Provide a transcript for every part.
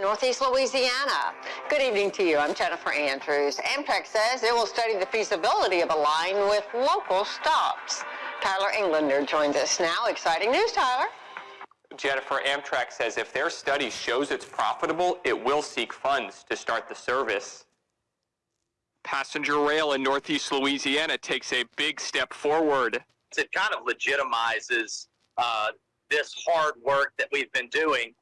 Northeast Louisiana. Good evening to you. I'm Jennifer Andrews. Amtrak says it will study the feasibility of a line with local stops. Tyler Englander joins us now. Exciting news, Tyler. Jennifer, Amtrak says if their study shows it's profitable, it will seek funds to start the service. Passenger rail in Northeast Louisiana takes a big step forward. It kind of legitimizes this hard work that we've been doing.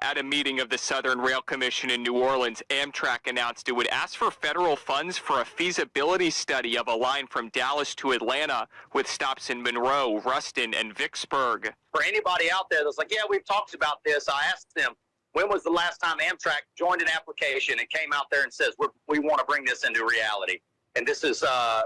At a meeting of the Southern Rail Commission in New Orleans, Amtrak announced it would ask for federal funds for a feasibility study of a line from Dallas to Atlanta with stops in Monroe, Ruston, and Vicksburg. For anybody out there that's like, yeah, we've talked about this, I asked them, when was the last time Amtrak joined an application and came out there and says, we want to bring this into reality? And this is a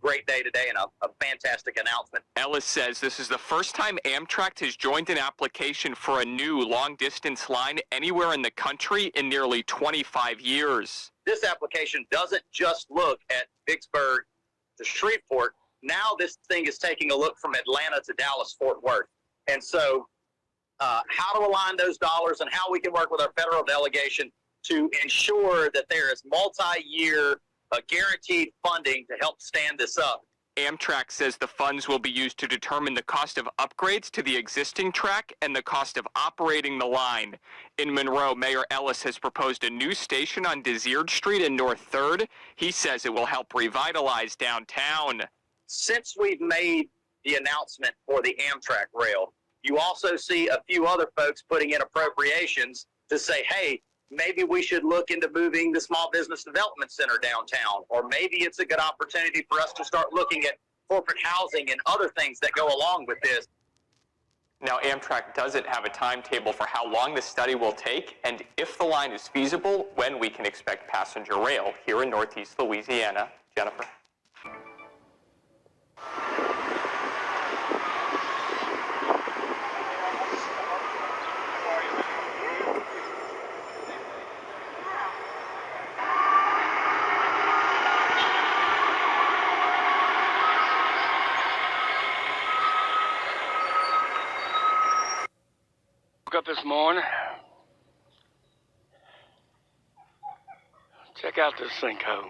great day today and a fantastic announcement. Ellis says this is the first time Amtrak has joined an application for a new long-distance line anywhere in the country in nearly 25 years. This application doesn't just look at Vicksburg to Shreveport. Now this thing is taking a look from Atlanta to Dallas-Fort Worth. And so how to align those dollars and how we can work with our federal delegation to ensure that there is multi-year guaranteed funding to help stand this up. Amtrak says the funds will be used to determine the cost of upgrades to the existing track and the cost of operating the line. In Monroe, Mayor Ellis has proposed a new station on Desert Street in North 3rd. He says it will help revitalize downtown. Since we've made the announcement for the Amtrak rail, you also see a few other folks putting in appropriations to say, hey, maybe we should look into moving the Small Business Development Center downtown, or maybe it's a good opportunity for us to start looking at corporate housing and other things that go along with this. Now, Amtrak doesn't have a timetable for how long this study will take, and if the line is feasible, when we can expect passenger rail here in Northeast Louisiana. Jennifer. Up this morning, check out this sinkhole.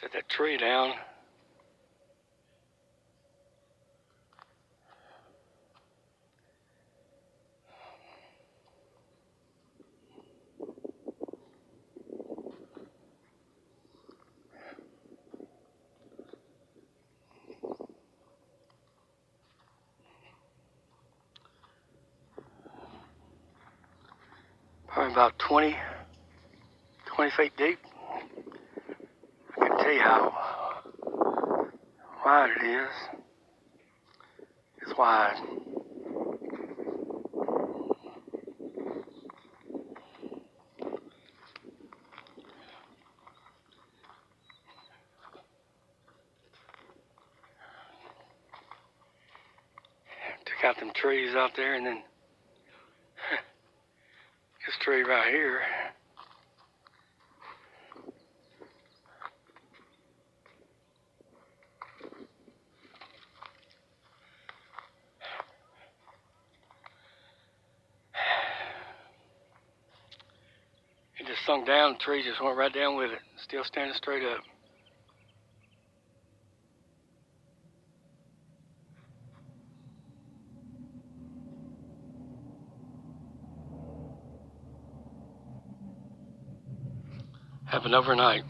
Set that tree down. Probably about 20 feet deep. I can tell you how wide it is. It's wide. Took out them trees out there, and then this tree right here. It just sunk down, the tree just went right down with it, still standing straight up. Happened overnight.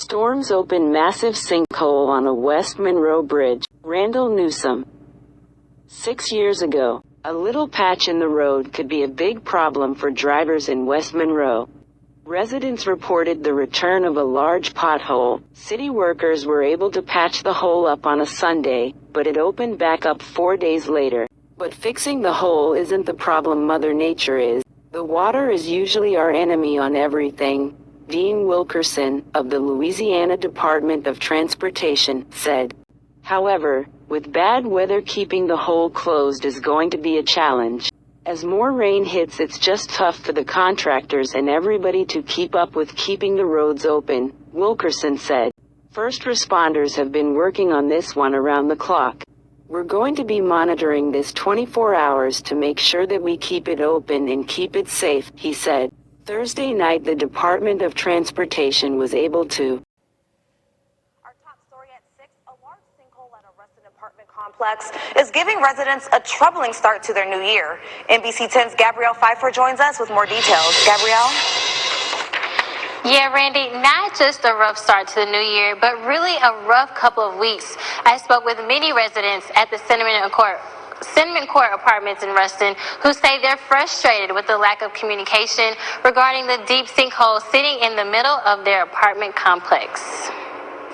Storms open massive sinkhole on a West Monroe bridge. Randall Newsom. 6 years ago, a little patch in the road could be a big problem for drivers in West Monroe. Residents reported the return of a large pothole. City workers were able to patch the hole up on a Sunday, but it opened back up 4 days later. But fixing the hole isn't the problem, Mother Nature is. The water is usually our enemy on everything, Dean Wilkerson, of the Louisiana Department of Transportation, said. However, with bad weather, keeping the hole closed is going to be a challenge. As more rain hits, it's just tough for the contractors and everybody to keep up with keeping the roads open, Wilkerson said. First responders have been working on this one around the clock. We're going to be monitoring this 24 hours to make sure that we keep it open and keep it safe, he said. Thursday night, the Department of Transportation was able to complex is giving residents a troubling start to their new year. NBC 10's Gabrielle Pfeiffer joins us with more details. Gabrielle? Yeah, Randy, not just a rough start to the new year, but really a rough couple of weeks. I spoke with many residents at the Cinnamon Court Apartments in Ruston who say they're frustrated with the lack of communication regarding the deep sinkhole sitting in the middle of their apartment complex.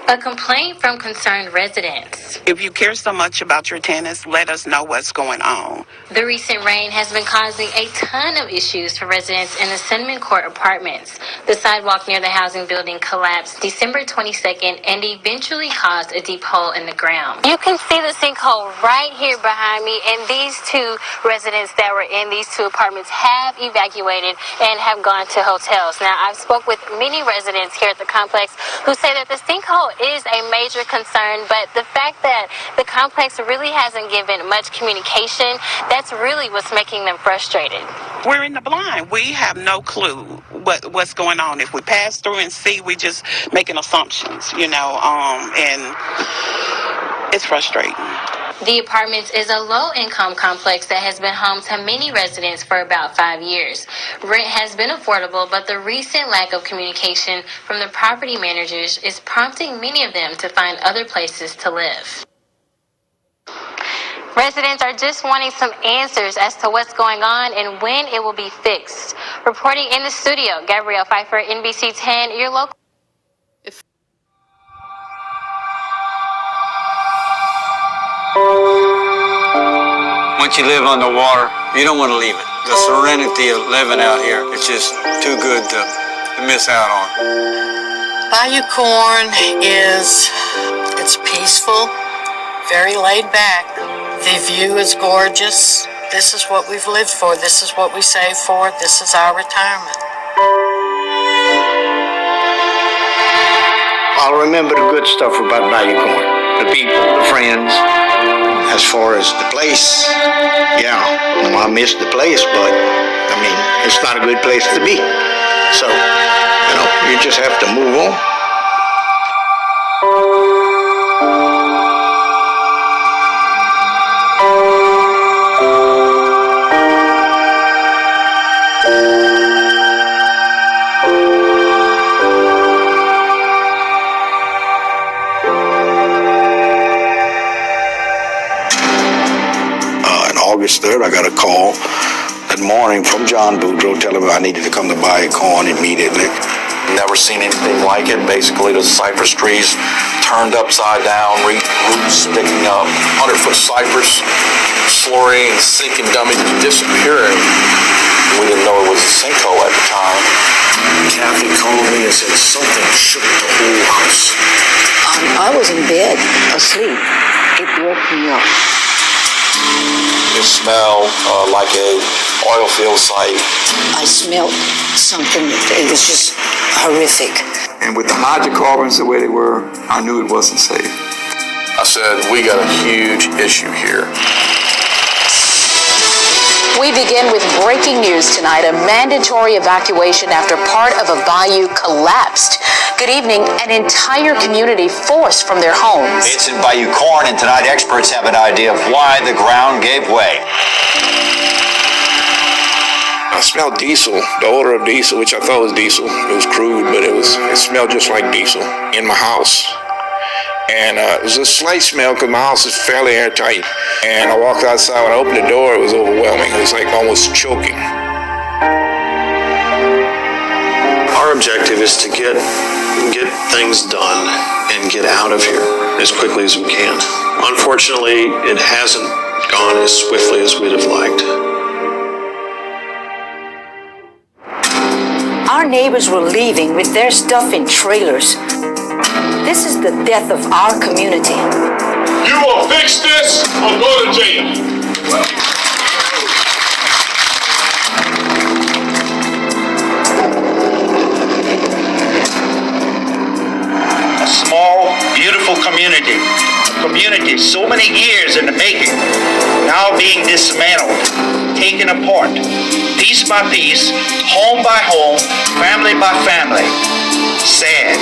A complaint from concerned residents. If you care so much about your tenants, let us know what's going on. The recent rain has been causing a ton of issues for residents in the Cinnamon Court Apartments. The sidewalk near the housing building collapsed December 22nd and eventually caused a deep hole in the ground. You can see the sinkhole right here behind me, and these two residents that were in these two apartments have evacuated and have gone to hotels. Now, I've spoke with many residents here at the complex who say that the sinkhole is a major concern, but the fact that the complex really hasn't given much communication, that's really what's making them frustrated. We're in the blind. We have no clue what's going on. If we pass through and see, we just making assumptions, and it's frustrating. The Apartments is a low-income complex that has been home to many residents for about 5 years. Rent has been affordable, but the recent lack of communication from the property managers is prompting many of them to find other places to live. Residents are just wanting some answers as to what's going on and when it will be fixed. Reporting in the studio, Gabrielle Pfeiffer, NBC 10, your local. Once you live on the water, you don't want to leave it. The serenity of living out here, it's just too good to miss out on. Bayou Corn it's peaceful, very laid back. The view is gorgeous. This is what we've lived for. This is what we save for. This is our retirement. I'll remember the good stuff about Bayou Corn. The people, the friends. As far as the place, yeah, I miss the place, but it's not a good place to be. So, you just have to move on. August 3rd, I got a call that morning from John Boudreaux telling me I needed to come to Bayou Corn immediately. Never seen anything like it. Basically, the cypress trees turned upside down, roots sticking up, 100-foot cypress, slurry and sinking dummy disappearing. We didn't know it was a sinkhole at the time. Kathy called me and said something shook the whole house. I was in bed, asleep. It woke me up. It smelled like a oil field site. I smelled something. It was just horrific. And with the hydrocarbons the way they were, I knew it wasn't safe. I said, we got a huge issue here. We begin with breaking news tonight, a mandatory evacuation after part of a bayou collapsed. Good evening. An entire community forced from their homes. It's in Bayou Corn, and tonight experts have an idea of why the ground gave way. I smelled diesel, the odor of diesel, which I thought was diesel. It was crude, but it smelled just like diesel in my house. And it was a slight smell because my house is fairly airtight. And I walked outside. When I opened the door, it was overwhelming. It was like almost choking. Our our objective is to get things done and get out of here as quickly as we can. Unfortunately, it hasn't gone as swiftly as we'd have liked. Our neighbors were leaving with their stuff in trailers. This is the death of our community. You will fix this or go to jail. A small, beautiful community. A community so many years in the making, now being dismantled, taken apart, piece by piece, home by home, family by family. Sad.